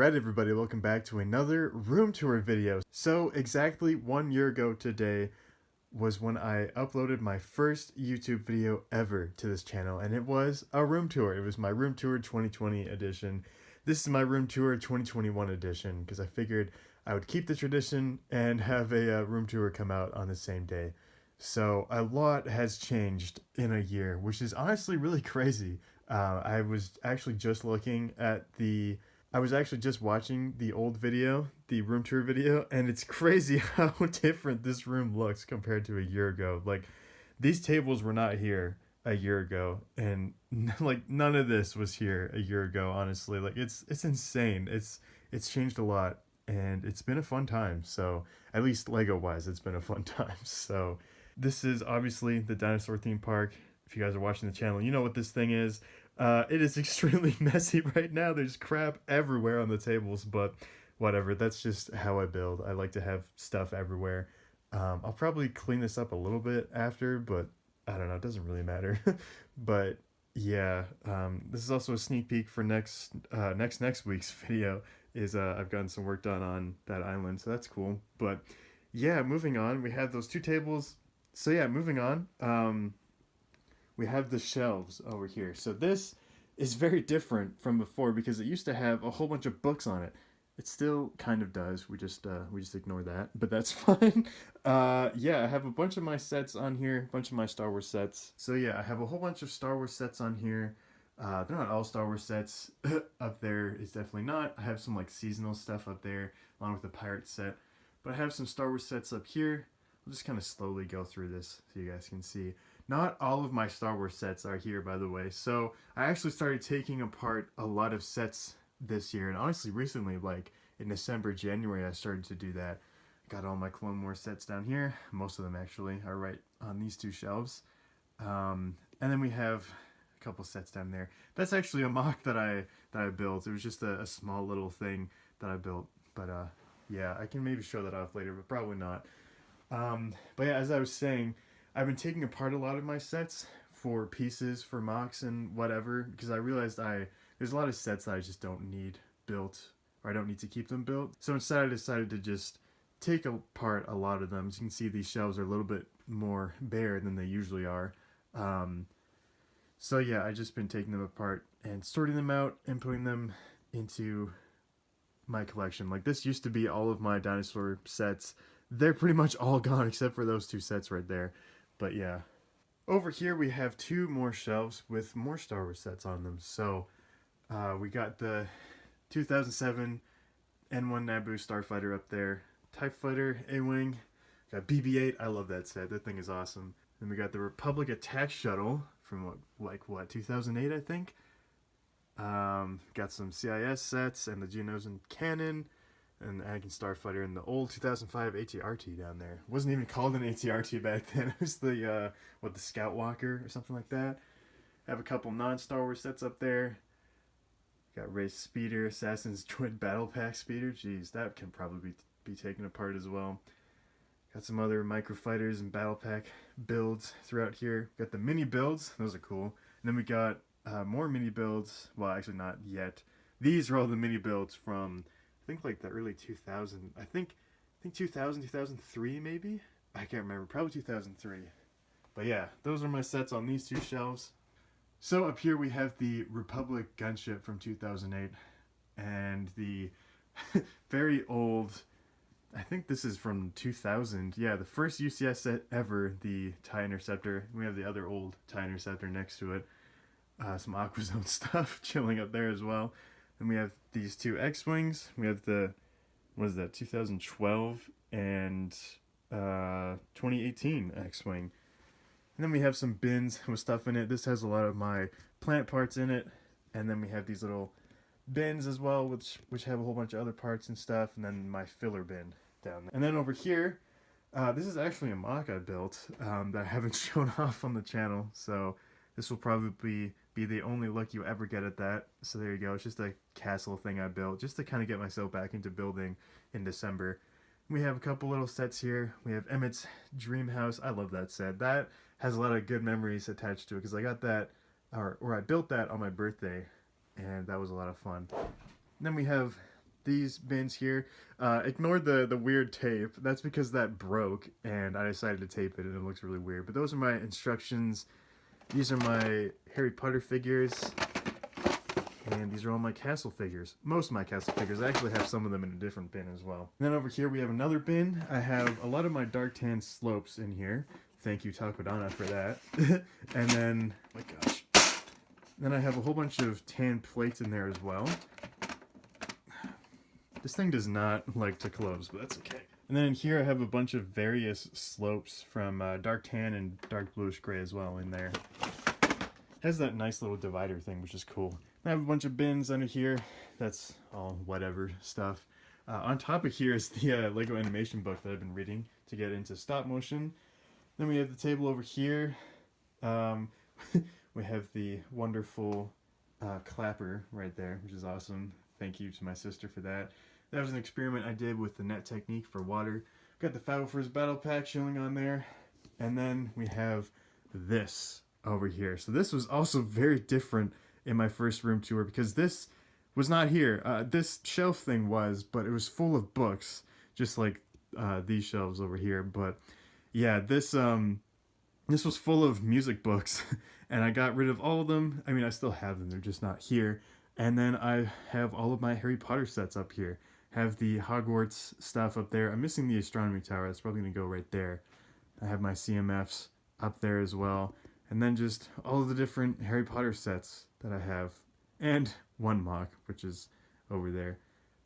Alright everybody, welcome back to another room tour video. So exactly 1 year ago today was when I uploaded my first YouTube video ever to this channel, and it was a room tour. It was my room tour 2020 edition. This is my room tour 2021 edition because I figured I would keep the tradition and have a room tour come out on the same day. So a lot has changed in a year, which is honestly really crazy. I was actually just watching the old video, the room tour video, and it's crazy how different this room looks compared to a year ago. Like, these tables were not here a year ago, and like none of this was here a year ago, honestly. Like, it's insane. It's changed a lot, and it's been a fun time. So, at least Lego wise, it's been a fun time. So, this is obviously the Dinosaur theme park. If you guys are watching the channel, you know what this thing is. It is extremely messy right now. There's crap everywhere on the tables, but whatever. That's just how I build. I like to have stuff everywhere. I'll probably clean this up a little bit after, but I don't know. It doesn't really matter. But yeah, this is also a sneak peek for next week's video. I've gotten some work done on that island, so that's cool. But yeah, moving on. We have those two tables. So yeah, moving on. We have the shelves over here. So this is very different from before because it used to have a whole bunch of books on it. It still kind of does. We just ignore that, but that's fine. Yeah, I have a bunch of my sets on here, a bunch of my Star Wars sets. So yeah, I have a whole bunch of Star Wars sets on here. They're not all Star Wars sets. Up there is definitely not. I have some like seasonal stuff up there along with the pirate set. But I have some Star Wars sets up here. I'll just kind of slowly go through this so you guys can see. Not all of my Star Wars sets are here, by the way. So I actually started taking apart a lot of sets this year. And honestly, recently, like in December, January, I started to do that. Got all my Clone Wars sets down here. Most of them, actually, are right on these two shelves. And then we have a couple sets down there. That's actually a mock that I built. It was just a small little thing that I built. But yeah, I can maybe show that off later, but probably not. But yeah, as I was saying, I've been taking apart a lot of my sets for pieces, for mocks and whatever, because I realized there's a lot of sets that I just don't need built, or I don't need to keep them built. So instead I decided to just take apart a lot of them. As you can see, these shelves are a little bit more bare than they usually are. So yeah, I've just been taking them apart and sorting them out and putting them into my collection. Like, this used to be all of my dinosaur sets. They're pretty much all gone except for those two sets right there. But yeah. Over here we have two more shelves with more Star Wars sets on them. So we got the 2007 N1 Naboo Starfighter up there. TIE Fighter, A-Wing. Got BB-8. I love that set. That thing is awesome. Then we got the Republic Attack Shuttle from what 2008, I think. Got some CIS sets and the Geonosian Cannon. And the Anakin Starfighter and the old 2005 ATRT down there. It wasn't even called an ATRT back then. It was the Scout Walker or something like that. I have a couple non-Star Wars sets up there. Got Race Speeder, Assassin's Droid Battle Pack Speeder. Jeez, that can probably be taken apart as well. Got some other microfighters and battle pack builds throughout here. Got the mini builds. Those are cool. And then we got more mini builds. Well, actually not yet. These are all the mini builds from, I think, like the early 2000s. I think 2000, 2003 maybe? I can't remember. Probably 2003. But yeah, those are my sets on these two shelves. So up here we have the Republic gunship from 2008 and the very old, I think this is from 2000. Yeah, the first UCS set ever, the TIE Interceptor. We have the other old TIE Interceptor next to it. Some Aquazone stuff chilling up there as well. Then we have these two X-Wings. We have the, 2012 and 2018 X-Wing. And then we have some bins with stuff in it. This has a lot of my plant parts in it. And then we have these little bins as well, which have a whole bunch of other parts and stuff. And then my filler bin down there. And then over here, this is actually a mock I built that I haven't shown off on the channel. So this will probably be the only look you ever get at that. So there you go. It's just a castle thing I built just to kind of get myself back into building in December. We have a couple little sets here. We have Emmett's Dream House. I love that set. That has a lot of good memories attached to it because I got that, or I built that on my birthday, and that was a lot of fun. And then we have these bins here. Ignore the weird tape. That's because that broke and I decided to tape it and it looks really weird. But those are my instructions. These are my Harry Potter figures. And these are all my castle figures. Most of my castle figures. I actually have some of them in a different bin as well. And then over here we have another bin. I have a lot of my dark tan slopes in here. Thank you, Takodana, for that. And then, oh my gosh. Then I have a whole bunch of tan plates in there as well. This thing does not like to close, but that's okay. And then in here I have a bunch of various slopes from dark tan and dark bluish gray as well in there. It has that nice little divider thing, which is cool. I have a bunch of bins under here. That's all whatever stuff. On top of here is the Lego animation book that I've been reading to get into stop motion. Then we have the table over here. We have the wonderful clapper right there, which is awesome. Thank you to my sister for that. That was an experiment I did with the net technique for water. Got the 501st Battle Pack showing on there. And then we have this over here. So this was also very different in my first room tour because this was not here. This shelf thing was, but it was full of books, just like these shelves over here. But yeah, this was full of music books and I got rid of all of them. I mean, I still have them, they're just not here. And then I have all of my Harry Potter sets up here. Have the Hogwarts stuff up there. I'm missing the astronomy tower. That's probably going to go right there. I have my CMFs up there as well. And then just all of the different Harry Potter sets that I have. And one MOC, which is over there.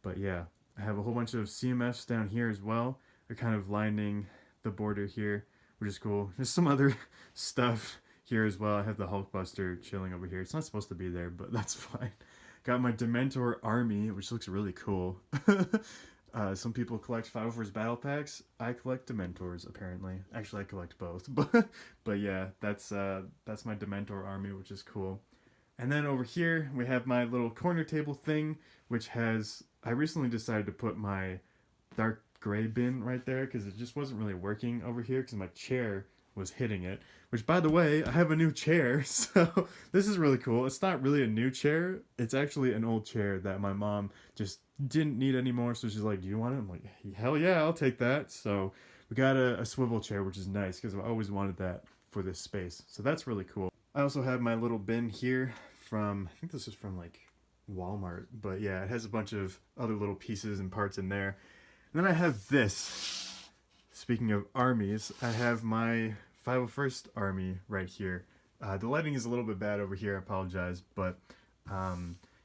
But yeah, I have a whole bunch of CMFs down here as well. They're kind of lining the border here, which is cool. There's some other stuff here as well. I have the Hulkbuster chilling over here. It's not supposed to be there, but that's fine. Got my Dementor Army, which looks really cool. Some people collect 501st Battle Packs. I collect Dementors, apparently. Actually, I collect both. But yeah, that's my Dementor Army, which is cool. And then over here, we have my little corner table thing, which has... I recently decided to put my dark gray bin right there, because it just wasn't really working over here, because my chair was hitting it. Which, by the way, I have a new chair, so this is really cool. It's not really a new chair. It's actually an old chair that my mom just didn't need anymore, so she's like, do you want it? I'm like, hell yeah, I'll take that. So we got a swivel chair, which is nice, because I've always wanted that for this space. So that's really cool. I also have my little bin here from, I think this is from like Walmart, but yeah, it has a bunch of other little pieces and parts in there. And then I have this. Speaking of armies, I have my 501st Army right here. The lighting is a little bit bad over here, I apologize, but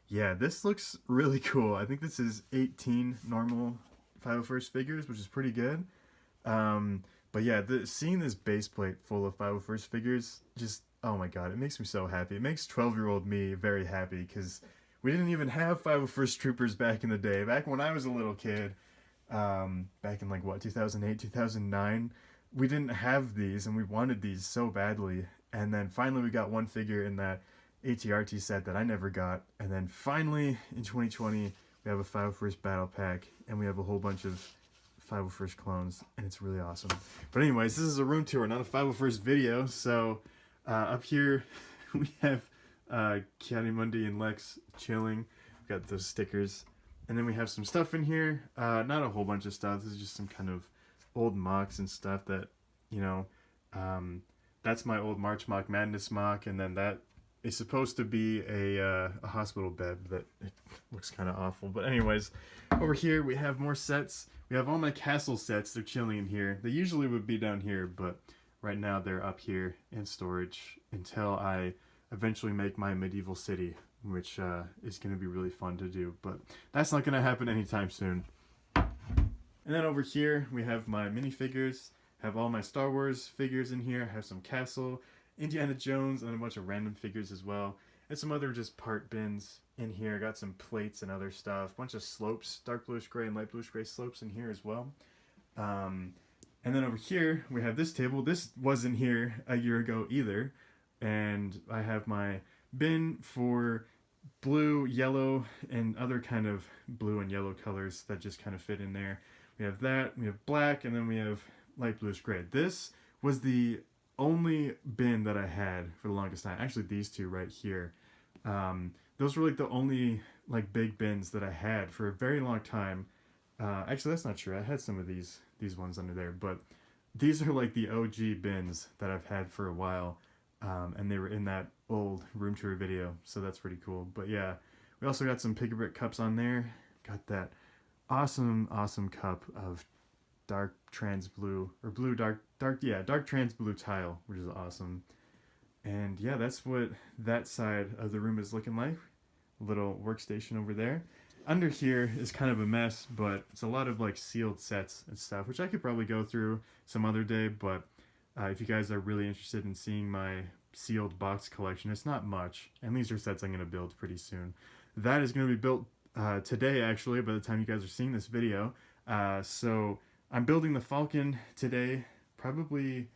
yeah, this looks really cool. I think this is 18 normal 501st figures, which is pretty good. But yeah, seeing this base plate full of 501st figures, just, oh my god, it makes me so happy. It makes 12-year-old me very happy, because we didn't even have 501st Troopers back in the day. Back when I was a little kid, back in like, what, 2008, 2009, we didn't have these, and we wanted these so badly. And then finally we got one figure in that ATRT set that I never got. And then finally, in 2020, we have a 501st Battle Pack, and we have a whole bunch of 501st clones, and it's really awesome. But anyways, this is a room tour, not a 501st video. So up here we have Kianimundi and Lex chilling. We've got those stickers. And then we have some stuff in here. Not a whole bunch of stuff. This is just some kind of old MOCs and stuff that, you know, that's my old March Mock Madness MOC, and then that is supposed to be a hospital bed that it looks kind of awful. But anyways, over here we have more sets. We have all my castle sets. They're chilling in here. They usually would be down here, but right now they're up here in storage until I eventually make my medieval city, which is going to be really fun to do, but that's not going to happen anytime soon. And then over here we have my minifigures. Have all my Star Wars figures in here. I have some Castle, Indiana Jones, and a bunch of random figures as well, and some other just part bins in here. Got some plates and other stuff. Bunch of slopes, dark bluish gray and light bluish gray slopes in here as well. And then over here we have this table. This wasn't here a year ago either, and I have my bin for blue, yellow, and other kind of blue and yellow colors that just kind of fit in there. We have that, we have black, and then we have light bluish gray. This was the only bin that I had for the longest time. Actually, these two right here. Those were like the only like big bins that I had for a very long time. Actually, that's not true. I had some of these ones under there, but these are like the OG bins that I've had for a while, and they were in that old room tour video, so that's pretty cool. But yeah, we also got some Pick a Brick cups on there. Got that awesome cup of dark trans blue, or blue dark trans blue tile, which is awesome. And yeah, that's what that side of the room is looking like. Little workstation over there. Under here is kind of a mess, but it's a lot of like sealed sets and stuff, which I could probably go through some other day. But if you guys are really interested in seeing my sealed box collection, it's not much, and these are sets I'm going to build pretty soon. That is going to be built today, actually, by the time you guys are seeing this video. So I'm building the Falcon today, probably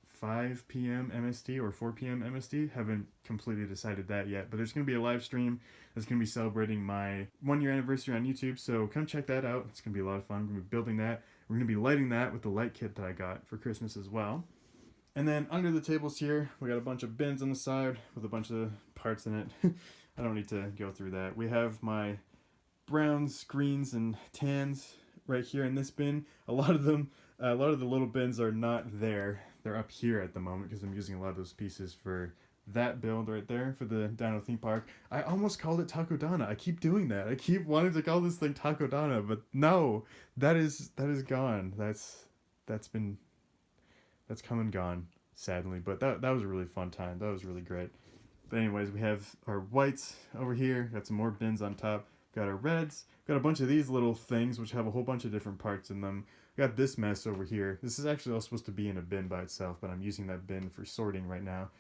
5 p.m. MST or 4 p.m. MST. Haven't completely decided that yet, but there's going to be a live stream that's going to be celebrating my 1-year anniversary on YouTube, so come check that out. It's going to be a lot of fun. I'm going to be building that. We're going to be lighting that with the light kit that I got for Christmas as well. And then under the tables here, we got a bunch of bins on the side with a bunch of parts in it. I don't need to go through that. We have my browns, greens, and tans right here in this bin. A lot of the little bins are not there. They're up here at the moment because I'm using a lot of those pieces for that build right there for the Dino theme park. I almost called it Takodana. I keep doing that. I keep wanting to call this thing Takodana, but no, that is gone. That's come and gone, sadly. But that was a really fun time. That was really great. But anyways, we have our whites over here. Got some more bins on top. Got our reds. Got a bunch of these little things which have a whole bunch of different parts in them. Got this mess over here. This is actually all supposed to be in a bin by itself, but I'm using that bin for sorting right now.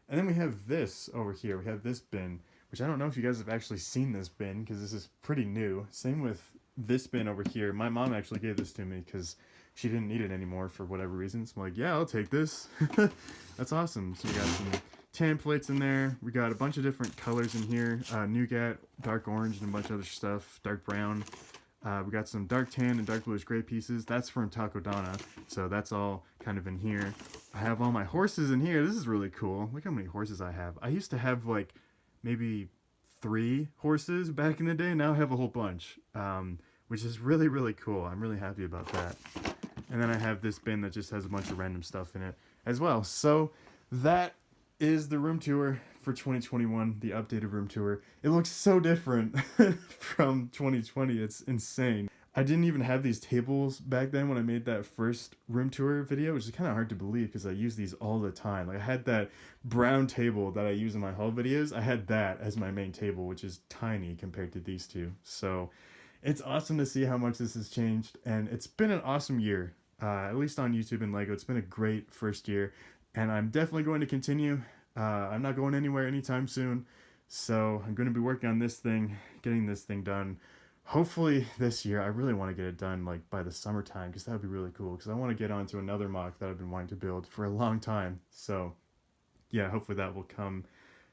And then we have this over here. We have this bin, which I don't know if you guys have actually seen this bin because this is pretty new. Same with this bin over here. My mom actually gave this to me because she didn't need it anymore for whatever reason. So I'm like, yeah, I'll take this. That's awesome. So we got some tan plates in there. We got a bunch of different colors in here. Nougat, dark orange, and a bunch of other stuff. Dark brown. We got some dark tan and dark bluish gray pieces. That's from Takodana, so that's all kind of in here. I have all my horses in here. This is really cool. Look how many horses I have. I used to have like maybe 3 horses back in the day. Now I have a whole bunch, which is really cool. I'm really happy about that. And then I have this bin that just has a bunch of random stuff in it as well. So that is the room tour for 2021, the updated room tour. It looks so different from 2020. It's insane. I didn't even have these tables back then when I made that first room tour video, which is kind of hard to believe because I use these all the time. Like I had that brown table that I use in my haul videos. I had that as my main table, which is tiny compared to these two. So it's awesome to see how much this has changed, and it's been an awesome year, at least on YouTube and Lego. It's been a great first year, and I'm definitely going to continue. I'm not going anywhere anytime soon, so I'm going to be working on this thing, getting this thing done. Hopefully this year. I really want to get it done like by the summertime because that would be really cool, because I want to get on to another MOC that I've been wanting to build for a long time. So yeah, hopefully that will come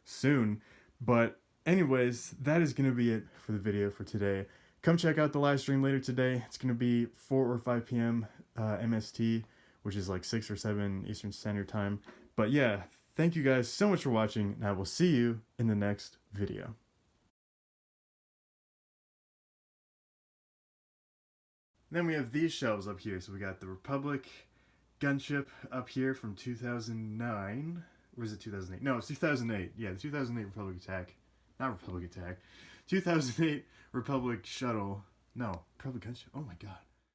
soon. But anyways, that is going to be it for the video for today. Come check out the live stream later today. It's going to be 4 or 5 p.m. MST, which is like 6 or 7 Eastern Standard Time. But yeah, thank you guys so much for watching, and I will see you in the next video. Then we have these shelves up here. So we got the Republic gunship up here from 2009. Or is it 2008? No, it's 2008. Yeah, the 2008 Republic attack. Not Republic attack. 2008 Republic shuttle. No, Republic gunship. Oh my god.